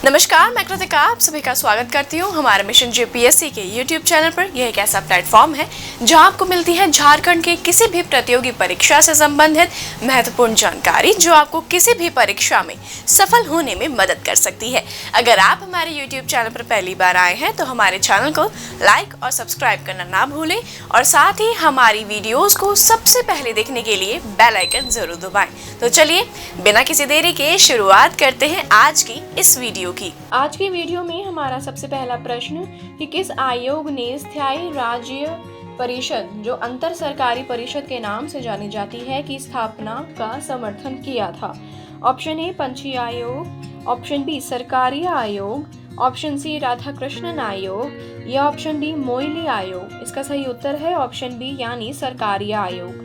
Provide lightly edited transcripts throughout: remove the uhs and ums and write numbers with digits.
नमस्कार, मैं कृतिका आप सभी का स्वागत करती हूँ हमारे मिशन जेपीएससी के यूट्यूब चैनल पर। यह एक ऐसा प्लेटफॉर्म है जहाँ आपको मिलती है झारखंड के किसी भी प्रतियोगी परीक्षा से संबंधित महत्वपूर्ण जानकारी जो आपको किसी भी परीक्षा में सफल होने में मदद कर सकती है। अगर आप हमारे यूट्यूब चैनल पर पहली बार आए हैं तो हमारे चैनल को लाइक और सब्सक्राइब करना ना भूलें और साथ ही हमारी वीडियोज को सबसे पहले देखने के लिए बेल आइकन जरूर दबाएं। तो चलिए बिना किसी देरी के शुरुआत करते हैं आज की इस वीडियो की। आज की वीडियो में हमारा सबसे पहला प्रश्न कि किस आयोग ने स्थायी राज्य परिषद जो अंतर सरकारी परिषद के नाम से जानी जाती है की स्थापना का समर्थन किया था। ऑप्शन ए पंछी आयोग, ऑप्शन बी सरकारी आयोग, ऑप्शन सी राधाकृष्णन आयोग या ऑप्शन डी मोइली आयोग। इसका सही उत्तर है ऑप्शन बी यानी सरकारी आयोग।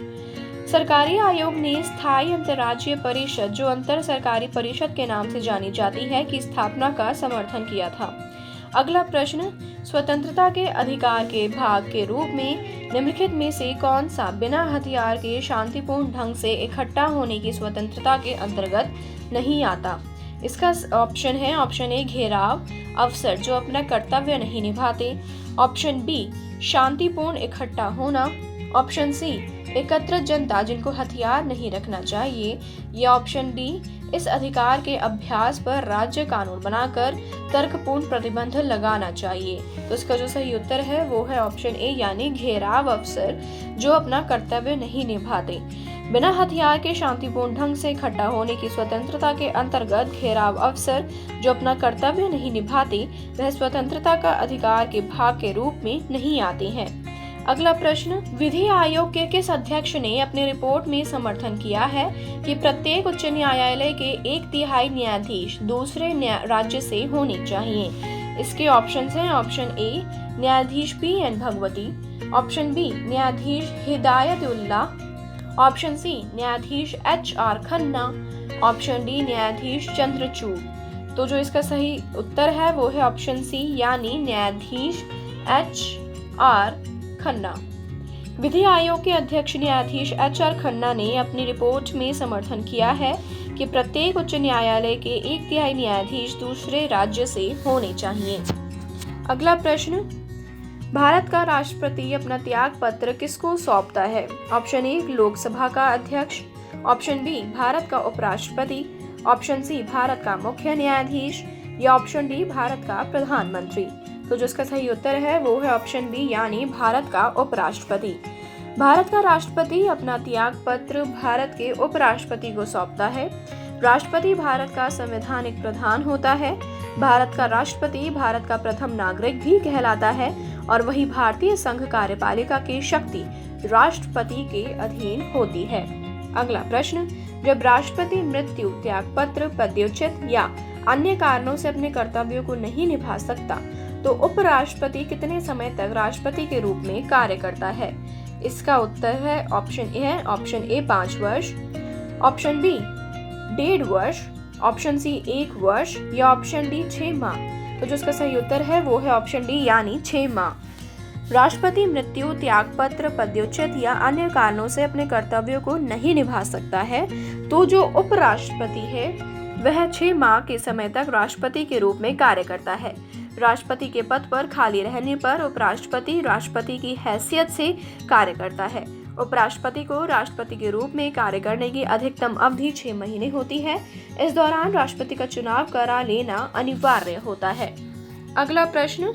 सरकारी आयोग ने स्थायी अंतर्राज्यीय परिषद जो अंतर सरकारी परिषद के नाम से जानी जाती है की स्थापना का समर्थन किया था। अगला प्रश्न, स्वतंत्रता के अधिकार के भाग के रूप में निम्नलिखित में से कौन सा बिना हथियार के शांतिपूर्ण ढंग से इकट्ठा होने की स्वतंत्रता के अंतर्गत नहीं आता। इसका ऑप्शन है ऑप्शन ए घेराव अफसर जो अपना कर्तव्य नहीं निभाते, ऑप्शन बी शांतिपूर्ण इकट्ठा होना, ऑप्शन सी एकत्रित जनता जिनको हथियार नहीं रखना चाहिए या ऑप्शन डी इस अधिकार के अभ्यास पर राज्य कानून बनाकर तर्कपूर्ण प्रतिबंध लगाना चाहिए। तो इसका जो सही उत्तर है वो है ऑप्शन ए यानी घेराव अफसर जो अपना कर्तव्य नहीं निभाते। बिना हथियार के शांतिपूर्ण ढंग से इकट्ठा होने की स्वतंत्रता के अंतर्गत घेराव अफसर जो अपना कर्तव्य नहीं निभाते वह स्वतंत्रता का अधिकार के भाग के रूप में नहीं आते हैं। अगला प्रश्न, विधि आयोग के किस अध्यक्ष ने अपनी रिपोर्ट में समर्थन किया है कि प्रत्येक उच्च न्यायालय के 1/3 न्यायाधीश दूसरे राज्य से होने चाहिए। इसके ऑप्शंस हैं ऑप्शन ए न्यायाधीश पी.एन. भगवती, ऑप्शन बी न्यायाधीश हिदायतुल्ला, ऑप्शन सी न्यायाधीश H.R. खन्ना, ऑप्शन डी न्यायाधीश चंद्रचूड़। तो जो इसका सही उत्तर है वो है ऑप्शन सी यानी न्यायाधीश H.R. खन्ना। विधि आयोग के अध्यक्ष न्यायाधीश H.R. खन्ना ने अपनी रिपोर्ट में समर्थन किया है कि प्रत्येक उच्च न्यायालय के 1/3 न्यायाधीश दूसरे राज्य से होने चाहिए। अगला प्रश्न, भारत का राष्ट्रपति अपना त्याग पत्र किसको सौंपता है। ऑप्शन ए लोकसभा का अध्यक्ष, ऑप्शन बी भारत का उपराष्ट्रपति, ऑप्शन सी भारत का मुख्य न्यायाधीश या ऑप्शन डी भारत का प्रधानमंत्री। तो जो इसका सही उत्तर है वो है ऑप्शन बी यानी भारत का उपराष्ट्रपति। भारत का राष्ट्रपति अपना त्याग पत्र भारत के उपराष्ट्रपति को सौंपता है। राष्ट्रपति भारत का संवैधानिक प्रधान होता है। भारत का राष्ट्रपति भारत का प्रथम नागरिक भी कहलाता है और वही भारतीय संघ कार्यपालिका की शक्ति राष्ट्रपति के अधीन होती है। अगला प्रश्न, जब राष्ट्रपति मृत्यु त्याग पत्र पदच्युत या अन्य कारणों से अपने कर्तव्यों को नहीं निभा सकता तो उपराष्ट्रपति कितने समय तक राष्ट्रपति के रूप में कार्य करता है। इसका उत्तर है ऑप्शन ए 5 वर्ष, ऑप्शन बी 1.5 वर्ष, ऑप्शन सी 1 वर्ष या ऑप्शन डी 6 माह। तो जो इसका सही उत्तर है वो है ऑप्शन डी यानी 6 माह। राष्ट्रपति मृत्यु त्याग पत्र पदच्युत या अन्य कारणों से अपने कर्तव्यों को नहीं निभा सकता है तो जो उपराष्ट्रपति है वह 6 माह के समय तक राष्ट्रपति के रूप में कार्य करता है। राष्ट्रपति के पद पर खाली रहने पर उपराष्ट्रपति राष्ट्रपति की हैसियत से कार्य करता है। उपराष्ट्रपति को राष्ट्रपति के रूप में कार्य करने की अधिकतम अवधि 6 महीने होती है। इस दौरान राष्ट्रपति का चुनाव करा लेना अनिवार्य होता है। अगला प्रश्न,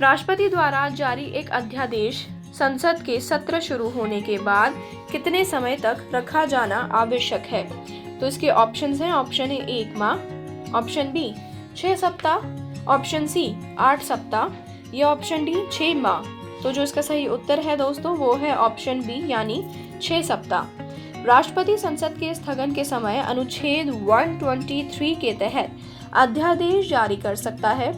राष्ट्रपति द्वारा जारी एक अध्यादेश संसद के सत्र शुरू होने के बाद कितने समय तक रखा जाना आवश्यक है। तो इसके ऑप्शंस हैं ऑप्शन ए 1 माह, ऑप्शन बी 6 सप्ताह, ऑप्शन सी 8 सप्ताह या ऑप्शन डी 6 माह। तो जो इसका सही उत्तर है दोस्तों वो है ऑप्शन बी यानी 6 सप्ताह। राष्ट्रपति संसद के स्थगन के समय अनुच्छेद 123 के तहत अध्यादेश जारी कर सकता है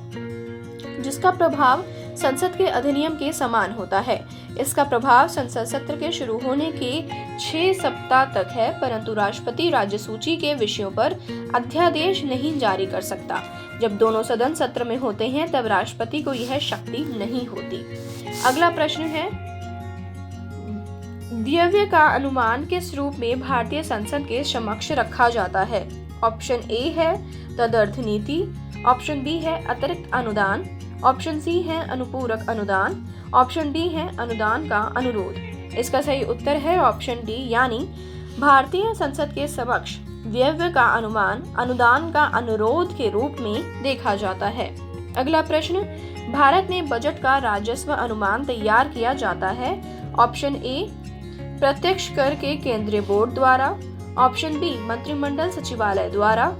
जिसका प्रभाव संसद के अधिनियम के समान होता है। इसका प्रभाव संसद सत्र के शुरू होने के 6 सप्ताह तक है, परंतु राष्ट्रपति राज्य सूची के विषयों पर अध्यादेश नहीं जारी कर सकता। जब दोनों सदन सत्र में होते हैं तब राष्ट्रपति को यह शक्ति नहीं होती। अगला प्रश्न है, द्रव्य का अनुमान किस रूप में भारतीय संसद के समक्ष रखा जाता है। ऑप्शन ए है तदर्थ नीति, ऑप्शन बी है अतिरिक्त अनुदान, ऑप्शन सी है अनुपूरक अनुदान, ऑप्शन डी है अनुदान का अनुरोध। इसका सही उत्तर है ऑप्शन डी, यानी भारतीय संसद के समक्ष व्यय का अनुमान अनुदान का अनुरोध के रूप में देखा जाता है। अगला प्रश्न, भारत में बजट का राजस्व अनुमान तैयार किया जाता है। ऑप्शन ए प्रत्यक्ष कर के केंद्रीय बोर्ड द्वारा, ऑप्शन बी मंत्रिमंडल सचिवालय द्वारा,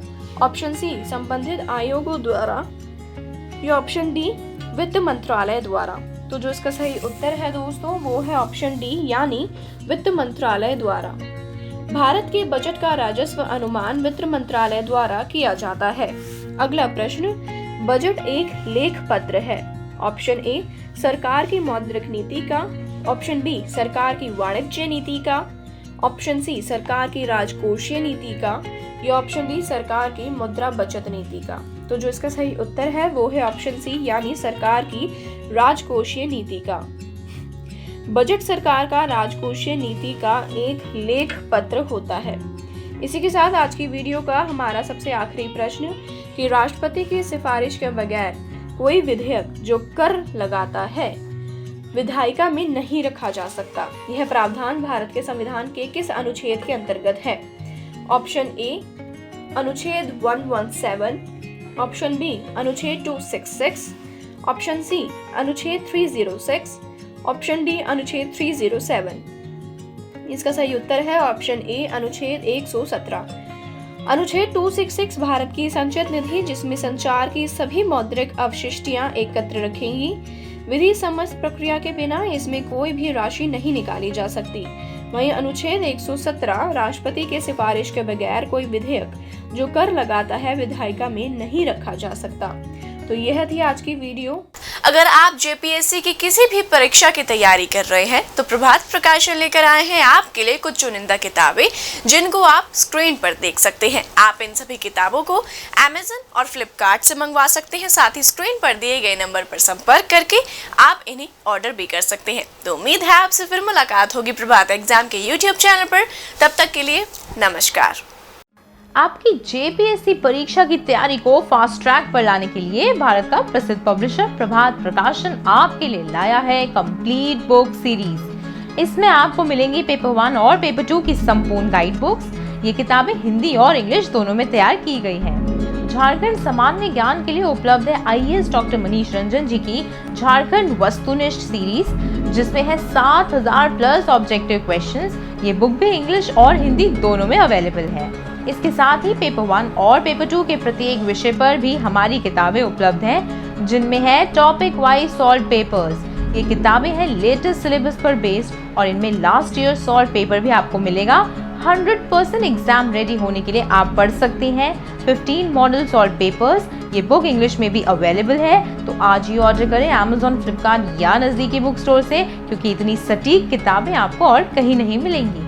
ऑप्शन सी संबंधित आयोगों द्वारा या ऑप्शन डी वित्त मंत्रालय द्वारा। तो जो इसका सही उत्तर है दोस्तों वो है ऑप्शन डी, यानी वित्त मंत्रालय द्वारा। भारत के बजट का राजस्व अनुमान वित्त मंत्रालय द्वारा किया जाता है। अगला प्रश्न, बजट एक लेख पत्र है। ऑप्शन ए सरकार की मौद्रिक नीति का, ऑप्शन बी सरकार की वाणिज्य नीति का, ऑप्शन सी सरकार की राजकोषीय नीति का या ऑप्शन डी सरकार की मुद्रा बचत नीति का। तो जो इसका सही उत्तर है वो है ऑप्शन सी, यानी सरकार की राजकोषीय नीति का। बजट सरकार का राजकोषीय नीति का एक लेख पत्र होता है। इसी के साथ आज की वीडियो का हमारा सबसे आखिरी प्रश्न कि राष्ट्रपति की सिफारिश के बगैर कोई विधेयक जो कर लगाता है विधायिका में नहीं रखा जा सकता। यह प्रावधान भारत के संविधान के किस अनुच्छेद के अंतर्गत है? ऑप्शन ए अनुच्छेद 117, ऑप्शन बी अनुच्छेद 266, ऑप्शन सी अनुच्छेद 306, ऑप्शन डी अनुच्छेद 307। इसका सही उत्तर है ऑप्शन ए अनुच्छेद 117। अनुच्छेद 266 भारत की संचित निधि जिसमें संचार की सभी मौद्रिक अवशिष्टियां एकत्र रखेंगी। विधि सम्मत प्रक्रिया के बिना इसमें कोई भी राशि नहीं निकाली जा सकती। वहीं अनुच्छेद 117 राष्ट्रपति के सिफारिश के बगैर कोई विधेयक जो कर लगाता है विधायिका में नहीं रखा जा सकता। तो यह थी आज की वीडियो। अगर आप जेपीएससी की किसी भी परीक्षा की तैयारी कर रहे हैं तो प्रभात प्रकाशन लेकर आए हैं आपके लिए कुछ चुनिंदा किताबें जिनको आप स्क्रीन पर देख सकते हैं। आप इन सभी किताबों को Amazon और फ्लिपकार्ट से मंगवा सकते हैं। साथ ही स्क्रीन पर दिए गए नंबर पर संपर्क करके आप इन्हें ऑर्डर भी कर सकते हैं। तो उम्मीद है आपसे फिर मुलाकात होगी प्रभात एग्जाम के YouTube चैनल पर। तब तक के लिए नमस्कार। आपकी जेपीएससी परीक्षा की तैयारी को फास्ट ट्रैक पर लाने के लिए भारत का प्रसिद्ध पब्लिशर प्रभात प्रकाशन आपके लिए लाया है कंप्लीट बुक सीरीज। इसमें आपको मिलेंगी पेपर 1 और पेपर 2 की संपूर्ण गाइड बुक्स। ये किताबें हिंदी और इंग्लिश दोनों में तैयार की गई हैं। झारखंड सामान्य ज्ञान के लिए उपलब्ध है आईएएस डॉक्टर मनीष रंजन जी की झारखंड वस्तुनिष्ठ सीरीज, जिसमें है 7000 प्लस ऑब्जेक्टिव क्वेश्चंस। ये बुक भी इंग्लिश और हिंदी दोनों में अवेलेबल है। इसके साथ ही पेपर 1 और पेपर 2 के प्रत्येक विषय पर भी हमारी किताबें उपलब्ध हैं, जिनमें है टॉपिक वाइज सॉल्व पेपर्स। ये किताबें हैं लेटेस्ट सिलेबस पर बेस्ड और इनमें लास्ट ईयर सॉल्व पेपर भी आपको मिलेगा। 100% एग्जाम रेडी होने के लिए आप पढ़ सकते हैं 15 मॉडल सॉल्व पेपर्स। ये बुक इंग्लिश में भी अवेलेबल है। तो आज ही ऑर्डर करें Amazon, फ्लिपकार्ट या नजदीकी बुक स्टोर से, क्योंकि इतनी सटीक किताबें आपको और कहीं नहीं मिलेंगी।